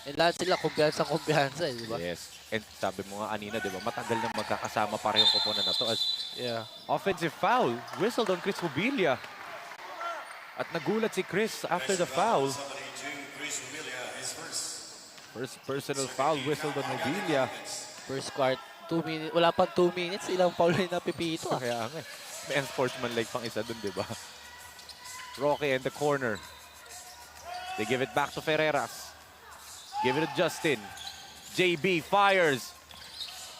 And lahat sila kumpiyansa eh, di ba? Yes. And sabi mo nga kanina, di ba, matagal na magkakasama para yung koponan na to as Yeah. offensive foul. Whistled on Chris Hubilia. At nagulat si Chris after the foul. First personal foul whistled on Hubilia. First quart, 2 minutes. Wala pang 2 minutes. Ilang foul na yung napipito ah. Kaya nga, may unsportsmanlike pang isa dun, di ba? Roque in the corner. They give it back to Ferreras. Give it to Justin. JB fires.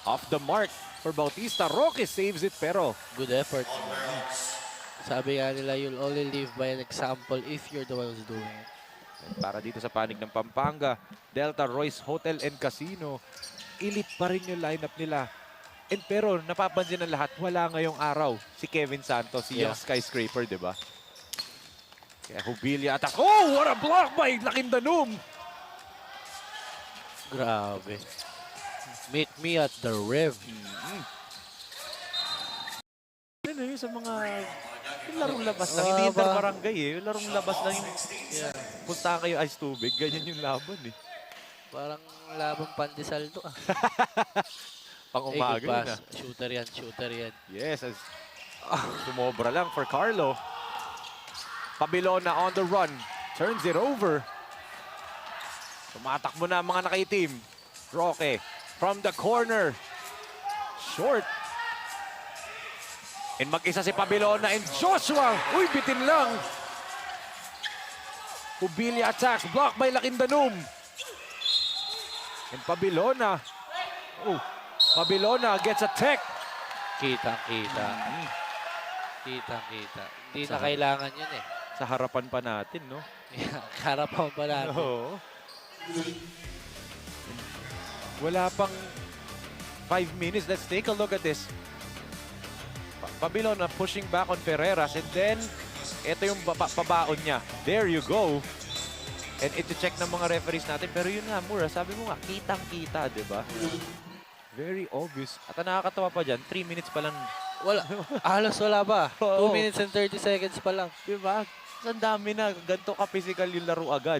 Off the mark for Bautista. Roque saves it pero Good effort. Sabi nga nila, you'll only live by an example if you're the one who's doing it. para dito sa panig ng Pampanga, Delta Royce Hotel and Casino, elite pa rin yung lineup nila. And pero napapansin ng lahat, wala ngayong araw si Kevin Santos, si Young Skyscraper, di ba? Kaya Hubilia attack. Oh, what a block by Lakindanum! Grabe. Meet me at the Rev. Ano yun sa mga yung larong labas lang, hindi inter-barangay eh. Yung larong labas lang yung puntahan kayo ice tubig, ganyan yung laban eh. Parang labang pandesal to ah. Pang Good umaga yun pass. ah. Shooter yan. Yes, as sumobra lang for Carlo. Pabilona on the run. Turns it over. Tumatakbo na ang mga nakaitim. Roque from the corner. Short. And mag-isa si Pabilona and Joshua. Uy, bitin lang. Hubilia attacks. Blocked by Lakindanum. And Pabilona. Oh, Pabilona gets a tech. Kitang-kita. Kitang-kita. Hindi na kailangan yun eh. Sa harapan pa natin, no? Harapan pa natin. Oo. Wala pang 5 minutes. Let's take a look at this. Pabilona pushing back on Ferreras and then ito yung pabaon niya. There you go. And ito check ng mga referees natin. Pero yun nga, Mura, sabi mo nga, kitang-kita, di ba? Very obvious. At ang nakakatawa pa dyan, 3 minutes pa lang. Wala. Halos wala pa. 2 Oo. minutes and 30 seconds pa lang. Di ba? Ang dami na. Ganito ka physical yung laro agad.